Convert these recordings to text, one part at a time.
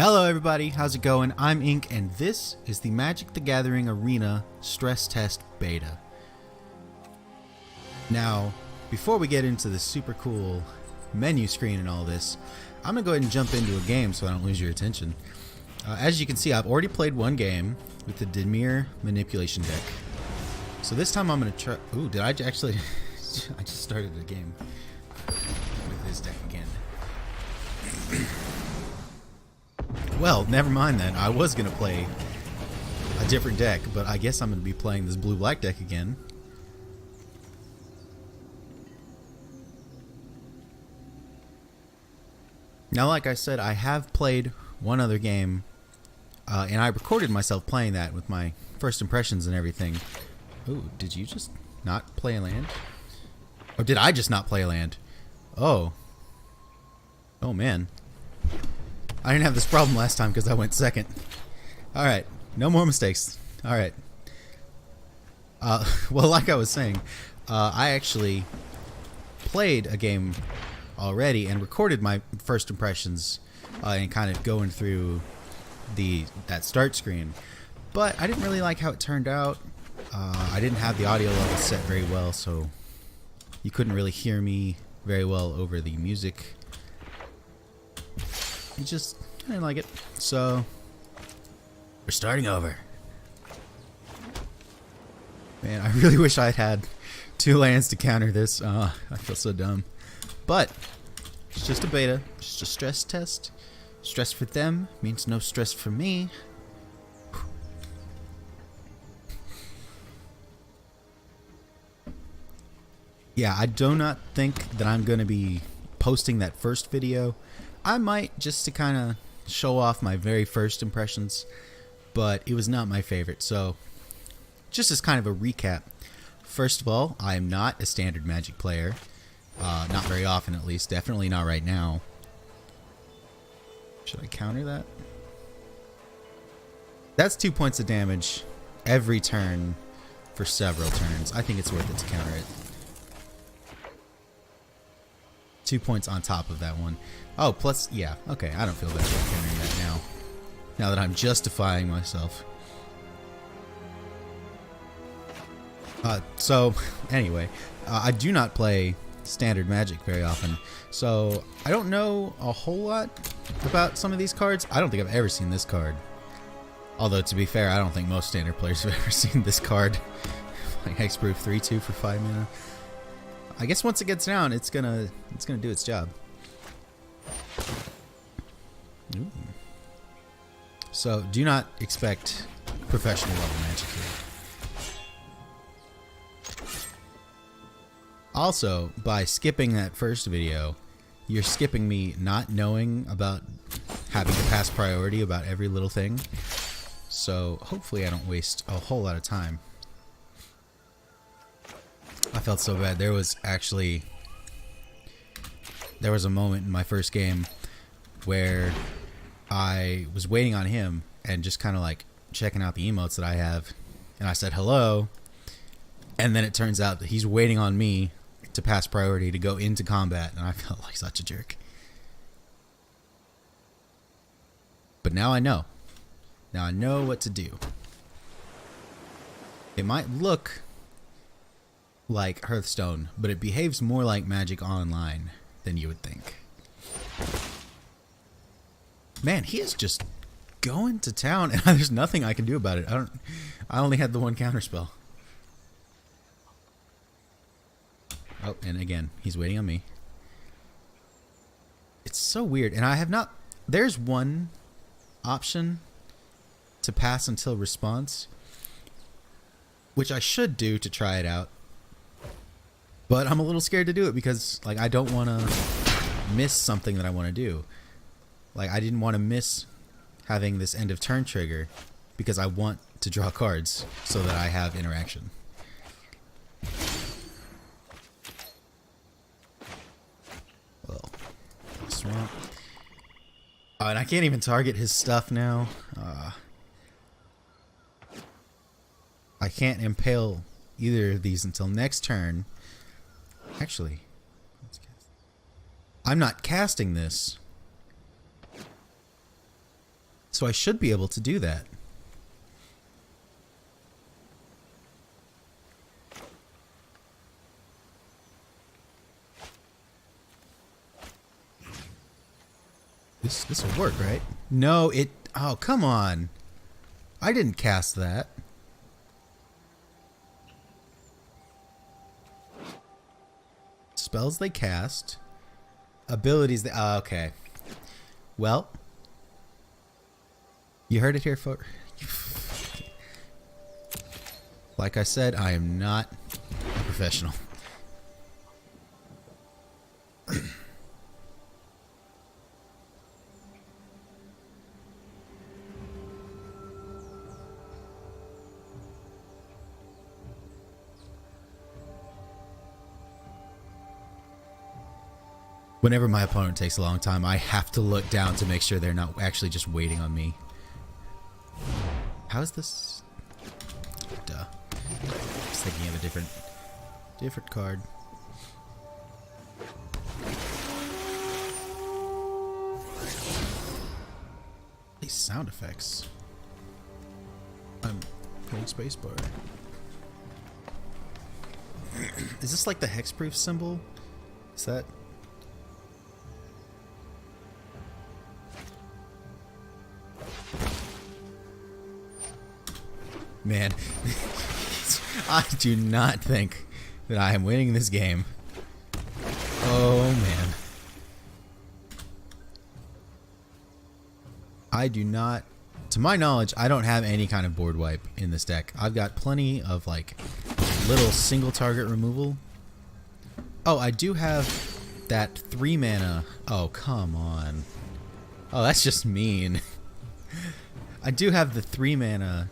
Hello everybody, how's it going? I'm Ink and this is the Magic the Gathering Arena Stress Test Beta. Now, before we get into the super cool menu screen and all this, I'm going to go ahead and jump into a game so I don't lose your attention. As you can see, I've already played one game with the Dimir Manipulation deck. So this time I'm going to try... Ooh, did I actually... I just started a game with this deck again. Well, never mind then. I was going to play a different deck, but I guess I'm going to be playing this blue-black deck again. Now, like I said, I have played one other game, and I recorded myself playing that with my first impressions and everything. Ooh, did you just not play a land? Or did I just not play a land? Oh. Oh, man. I didn't have this problem last time because I went second. Alright, no more mistakes. Alright. Well, like I was saying, I actually played a game already and recorded my first impressions and kind of going through that start screen. But I didn't really like how it turned out. I didn't have the audio level set very well, so you couldn't really hear me very well over the music. I didn't like it. So, we're starting over. Man, I really wish I had 2 lands to counter this. I feel so dumb. But, it's just a beta. Just a stress test. Stress for them means no stress for me. Yeah, I do not think that I'm going to be posting that first video. I might, just to kind of show off my very first impressions, but it was not my favorite. So, just as kind of a recap, first of all, I am not a standard Magic player. Not very often, at least. Definitely not right now. Should I counter that? That's 2 points of damage every turn for several turns. I think it's worth it to counter it. 2 points on top of that one. Oh, plus, yeah, okay, I don't feel bad about countering that now. Now that I'm justifying myself. So, anyway, I do not play standard Magic very often, so I don't know a whole lot about some of these cards. I don't think I've ever seen this card. Although, to be fair, I don't think most standard players have ever seen this card. Like Hexproof 3/2 for 5 mana. I guess once it gets down, it's gonna do its job. Ooh. So do not expect professional level Magic here. Also, by skipping that first video, you're skipping me not knowing about having to pass priority about every little thing. So hopefully I don't waste a whole lot of time. I felt so bad. There was a moment in my first game where I was waiting on him and just kind of like checking out the emotes that I have, and I said hello, and then it turns out that he's waiting on me to pass priority to go into combat, and I felt like such a jerk. But now I know. Now I know what to do. It might look like Hearthstone, but it behaves more like Magic Online than you would think. Man, he is just going to town, and there's nothing I can do about it. I only had the one counter spell. Oh, and again, he's waiting on me. It's so weird, and I have not... There's one option to pass until response, which I should do to try it out. But I'm a little scared to do it because, like, I don't want to miss something that I want to do. Like, I didn't want to miss having this end of turn trigger because I want to draw cards so that I have interaction. Well, swamp. Oh, and I can't even target his stuff now. I can't impale either of these until next turn. Actually, I'm not casting this So I should be able to do that. This will work, right? No, it... Oh, come on. I didn't cast that. Spells they cast. Abilities they... Oh, okay. Well. You heard it here, folks. Like I said, I am not a professional. Whenever my opponent takes a long time, I have to look down to make sure they're not actually just waiting on me. How is this? Duh. Just thinking of a different card. These sound effects. I'm hitting spacebar. Is this like the hexproof symbol? Is that? Man, I do not think that I am winning this game. Oh, man. I do not... To my knowledge, I don't have any kind of board wipe in this deck. I've got plenty of, like, little single target removal. Oh, I do have that 3 mana... Oh, come on. Oh, that's just mean. I do have the 3 mana...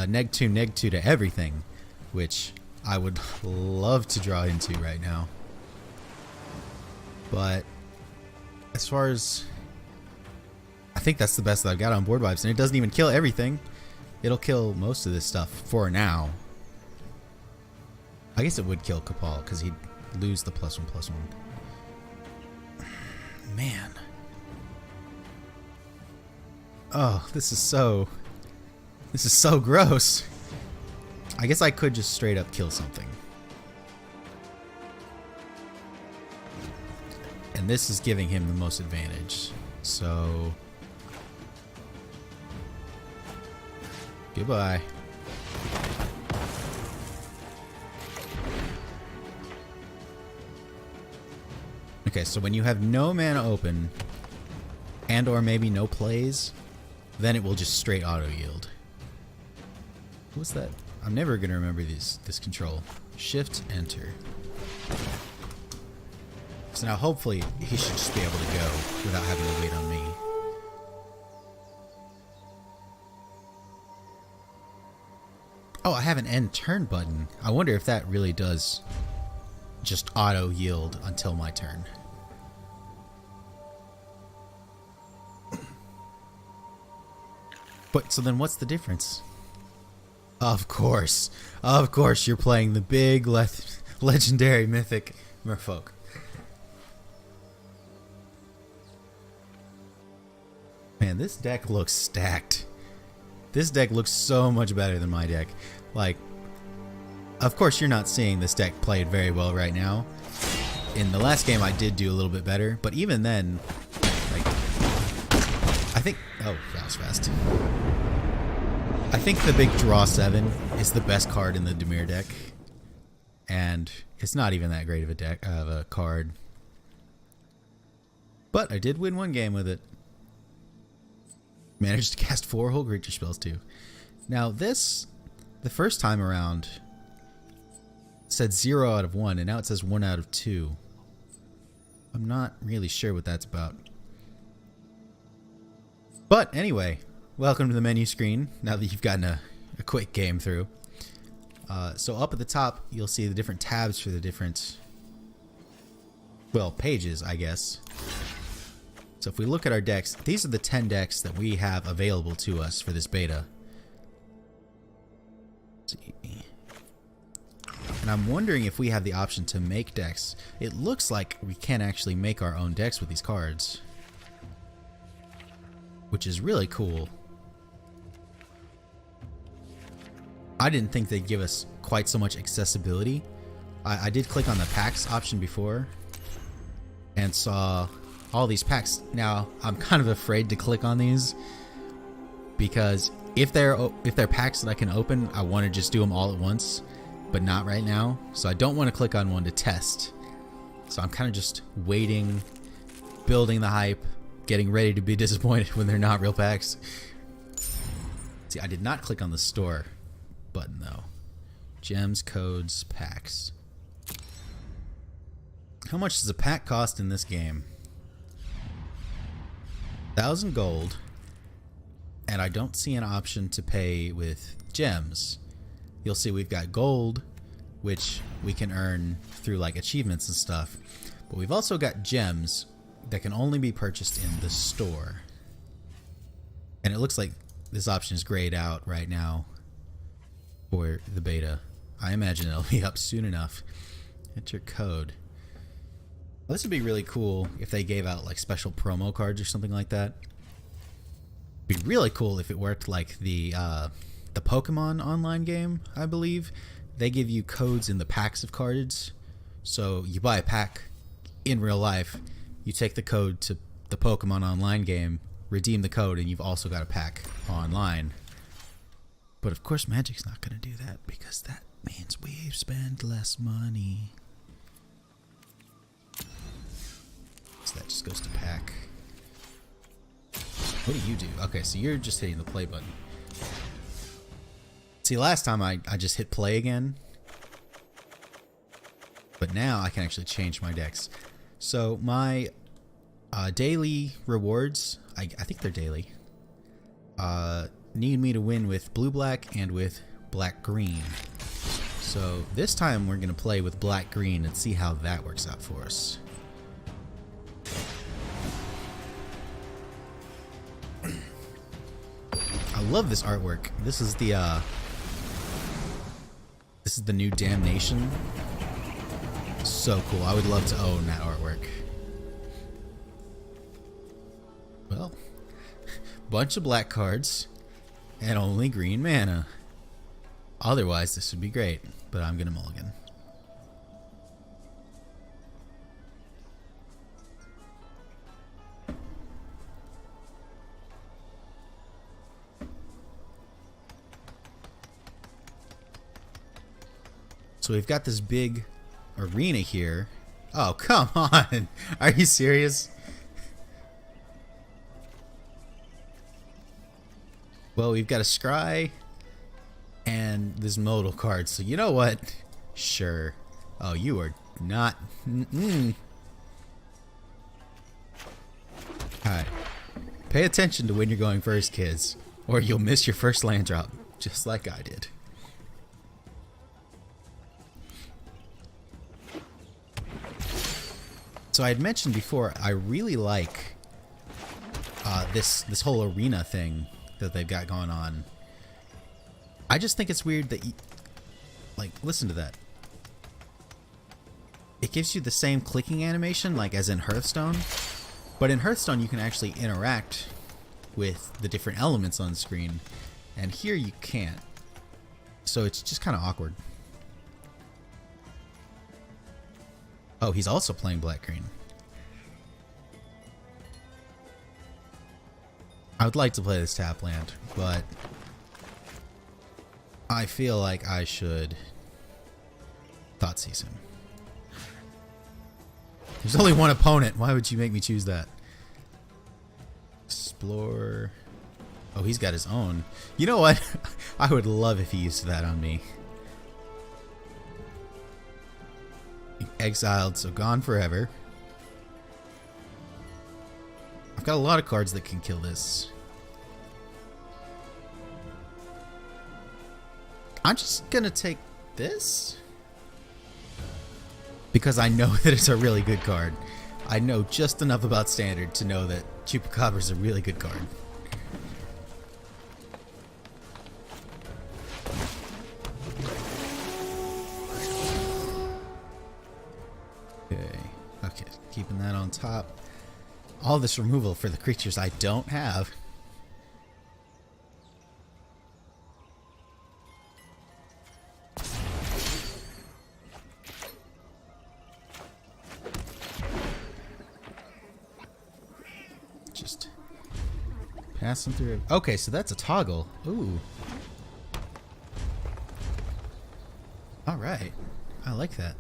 neg 2 to everything, which I would love to draw into right now. But as far as... I think that's the best that I've got on board wipes, and it doesn't even kill everything. It'll kill most of this stuff for now. I guess it would kill Kapal, because he'd lose the +1/+1. Man. Oh, this is so gross. I guess I could just straight up kill something. And this is giving him the most advantage. So... Goodbye. Okay, so when you have no mana open, and or maybe no plays, then it will just straight auto yield. What's that? I'm never gonna remember this control. Shift enter. So now hopefully he should just be able to go without having to wait on me. Oh, I have an end turn button. I wonder if that really does just auto yield until my turn. But so then what's the difference? Of course you're playing the big legendary mythic merfolk. Man, this deck looks stacked. This deck looks so much better than my deck. Like, of course you're not seeing this deck played very well right now. In the last game I did do a little bit better, but even then, like, I think... Oh, that was fast. I think the big draw 7 is the best card in the Dimir deck. And it's not even that great of a card. But I did win one game with it. Managed to cast 4 whole creature spells too. Now this, the first time around, said 0 out of 1, and now it says 1 out of 2. I'm not really sure what that's about. But anyway, welcome to the menu screen, now that you've gotten a quick game through. So up at the top, you'll see the different tabs for the different, well, pages, I guess. So if we look at our decks, these are the 10 decks that we have available to us for this beta. Let's see. And I'm wondering if we have the option to make decks. It looks like we can actually make our own decks with these cards. which is really cool. I didn't think they'd give us quite so much accessibility. I did click on the packs option before and saw all these packs. Now, I'm kind of afraid to click on these because if they're packs that I can open, I want to just do them all at once, but not right now. So I don't want to click on one to test. So I'm kind of just waiting, building the hype, getting ready to be disappointed when they're not real packs. See, I did not click on the store button though. Gems, codes, packs. How much does a pack cost in this game? 1,000 gold. And I don't see an option to pay with gems. You'll see we've got gold, which we can earn through like achievements and stuff. But we've also got gems that can only be purchased in the store. And it looks like this option is grayed out right now for the beta. I imagine it'll be up soon enough. Enter code. Well, this would be really cool if they gave out like special promo cards or something like that. It'd be really cool if it worked like the Pokemon online game, I believe. They give you codes in the packs of cards. So you buy a pack in real life, you take the code to the Pokemon online game, redeem the code, and you've also got a pack online. But of course Magic's not going to do that because that means we spend less money. So that just goes to pack. What do you do? Okay, so you're just hitting the play button. See, last time I just hit play again. But now I can actually change my decks. So my daily rewards, I think they're daily, need me to win with blue-black and with black-green. So this time we're going to play with black-green and see how that works out for us. I love this artwork. This is the new Damnation. So cool. I would love to own that artwork. Well, bunch of black cards and only green mana. Otherwise, this would be great, but I'm gonna mulligan. So we've got this big arena here. Oh, come on. Are you serious? Well, we've got a scry and this modal card. So you know what? Sure. Oh, you are not. Alright. Pay attention to when you're going first, kids, or you'll miss your first land drop, just like I did. So I had mentioned before, I really like this whole arena thing that they've got going on. I just think it's weird that, like, listen to that. It gives you the same clicking animation, like as in Hearthstone, but in Hearthstone you can actually interact with the different elements on the screen, and here you can't. So it's just kind of awkward. Oh, he's also playing black-green. I would like to play this tap land, but I feel like I should Thoughtseize him. There's only one opponent. Why would you make me choose that? Explore. Oh, he's got his own. You know what? I would love if he used that on me. Exiled, so gone forever. I've got a lot of cards that can kill this. I'm just gonna take this because I know that it's a really good card. I know just enough about Standard to know that Chupacabra is a really good card. Okay, keeping that on top. All this removal for the creatures I don't have. Passing through. Okay, so that's a toggle. Ooh. Alright. I like that.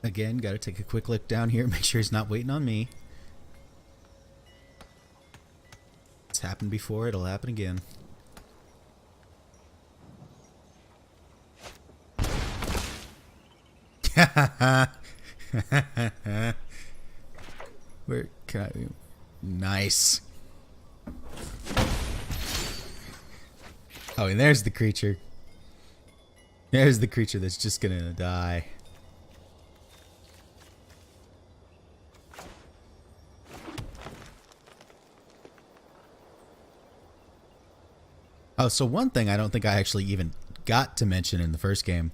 Again, gotta take a quick look down here, make sure he's not waiting on me. It's happened before, it'll happen again. Where can I... Nice. Oh, and there's the creature. There's the creature that's just gonna die. Oh, so one thing I don't think I actually even got to mention in the first game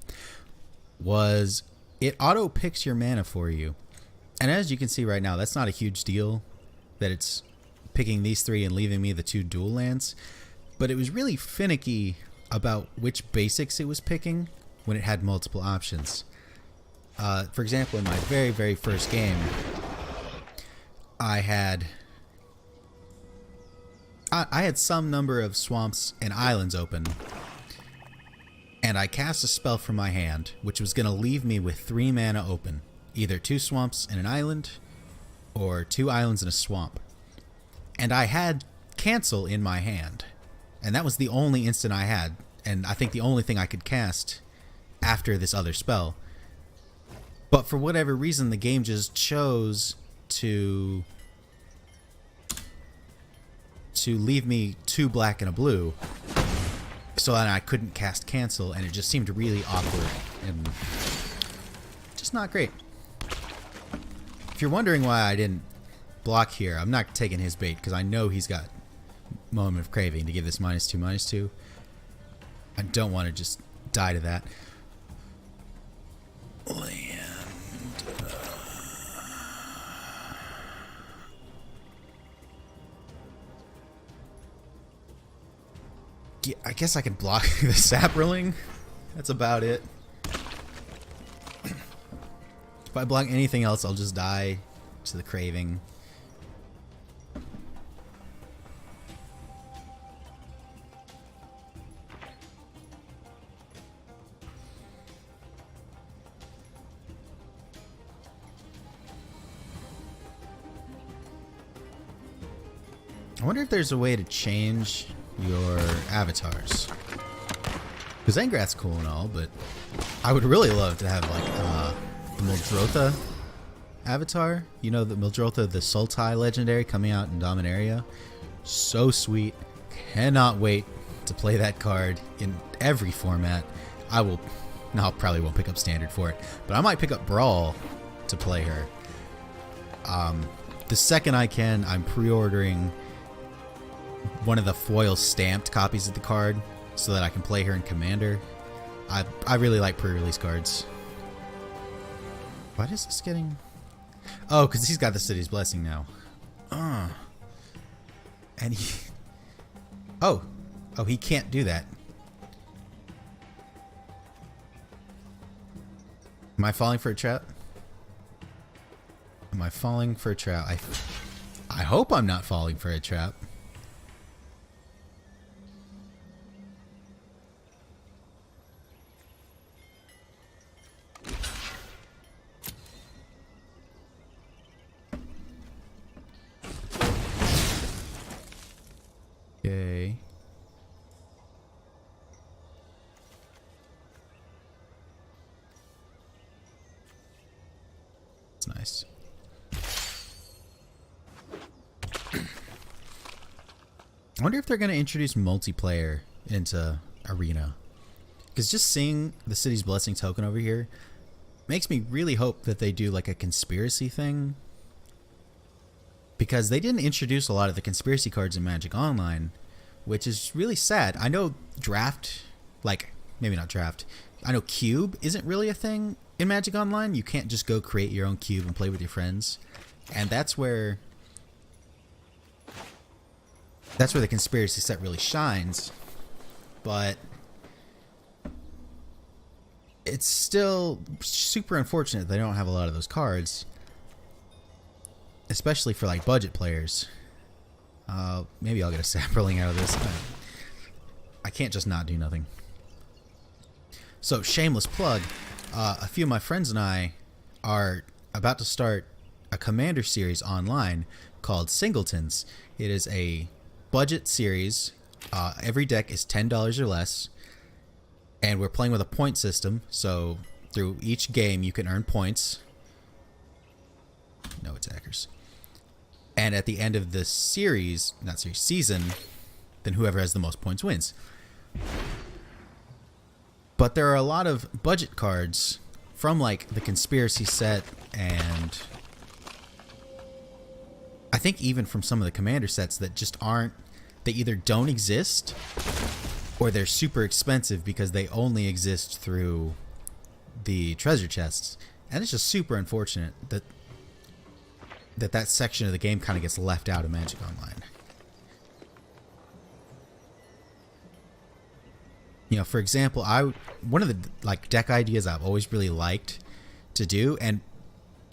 was it auto picks your mana for you. And as you can see right now, that's not a huge deal that it's picking these three and leaving me the 2 dual lands. But it was really finicky about which basics it was picking when it had multiple options. For example, in my very, very first game, I had some number of swamps and islands open, and I cast a spell from my hand, which was going to leave me with 3 mana open. Either 2 swamps and an island, or 2 islands and a swamp. And I had cancel in my hand. And that was the only instant I had, and I think the only thing I could cast after this other spell. But for whatever reason, the game just chose to leave me 2 black and a blue, so that I couldn't cast cancel, and it just seemed really awkward and just not great. If you're wondering why I didn't block here, I'm not taking his bait because I know he's got Moment of Craving to give this -2/-2. I don't want to just die to that. Land. Yeah, I guess I can block the Sapperling. That's about it. If I block anything else, I'll just die to the Craving. I wonder if there's a way to change your avatars. Because Engrath's cool and all, but I would really love to have like the Muldrotha avatar. You know, the Muldrotha, the Sultai legendary coming out in Dominaria. So sweet. Cannot wait to play that card in every format. I probably won't pick up Standard for it, but I might pick up Brawl to play her. The second I can, I'm pre-ordering one of the foil stamped copies of the card so that I can play her in Commander. I really like pre-release cards. Why is this getting... Oh, because he's got the City's Blessing now. And he... Oh, he can't do that. Am I falling for a trap? Am I falling for a trap? I hope I'm not falling for a trap. Okay. That's nice. I wonder if they're going to introduce multiplayer into Arena. Because just seeing the City's Blessing token over here makes me really hope that they do like a conspiracy thing. Because they didn't introduce a lot of the conspiracy cards in Magic Online, which is really sad. I know draft, like, maybe not draft. I know cube isn't really a thing in Magic Online. You can't just go create your own cube and play with your friends. And that's where that's where the conspiracy set really shines. But it's still super unfortunate they don't have a lot of those cards, especially for like budget players. Maybe I'll get a sapperling out of this. I can't just not do nothing. So, shameless plug. A few of my friends and I are about to start a Commander series online called Singletons. It is a budget series. Every deck is $10 or less. And we're playing with a point system. So, through each game, you can earn points. No attackers. And at the end of the series, not series, season, then whoever has the most points wins. But there are a lot of budget cards from like the conspiracy set, and I think even from some of the commander sets that just aren't, they either don't exist or they're super expensive because they only exist through the treasure chests. And it's just super unfortunate that that section of the game kind of gets left out of Magic Online. You know, for example, one of the like deck ideas I've always really liked to do and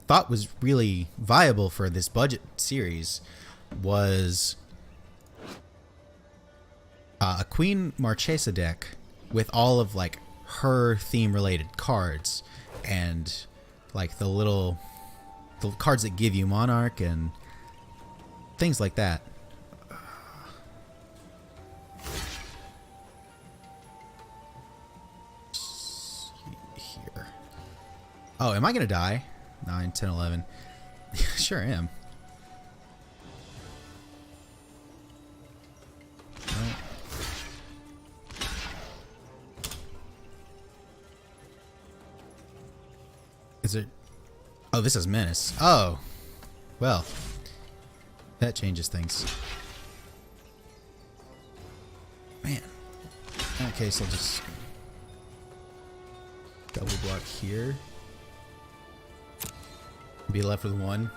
thought was really viable for this budget series was a Queen Marchesa deck with all of like her theme related cards and like the cards that give you Monarch and things like that. Here. Oh, am I going to die? 9, 10, 11. Sure am. No. Is it? Oh, this is Menace. Oh. Well. That changes things. Man. In that case, I'll just double block here. Be left with one.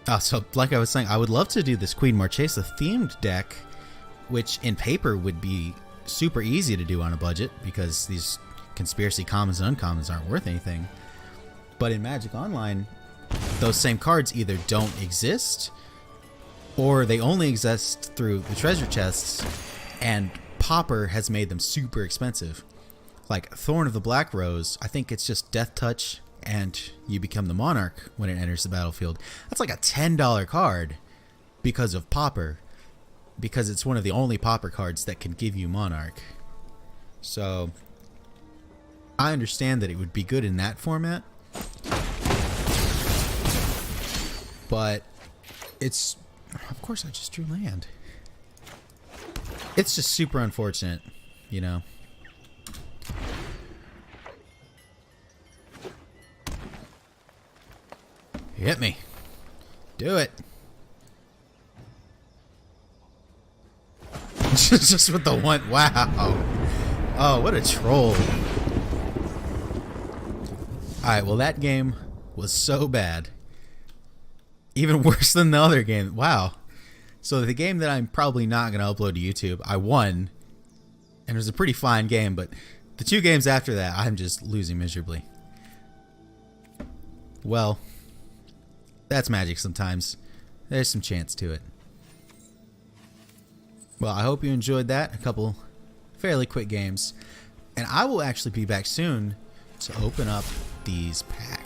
Oh, so like I was saying, I would love to do this Queen Marchesa themed deck, which in paper would be super easy to do on a budget because these conspiracy commons and uncommons aren't worth anything. But in Magic Online, those same cards either don't exist or they only exist through the treasure chests, and Pauper has made them super expensive. Like Thorn of the Black Rose, I think it's just Death Touch and you become the Monarch when it enters the battlefield. That's like a $10 card because of Pauper, because it's one of the only Pauper cards that can give you Monarch. So I understand that it would be good in that format, but it's, of course I just drew land. It's just super unfortunate, you know. Hit me. Do it. Just with the one. Wow. Oh, what a troll. Alright, well that game was so bad. Even worse than the other game. Wow. So the game that I'm probably not going to upload to YouTube, I won. And it was a pretty fine game, but the two games after that, I'm just losing miserably. Well, that's Magic sometimes. There's some chance to it. Well, I hope you enjoyed that. A couple fairly quick games. And I will actually be back soon to open up these packs.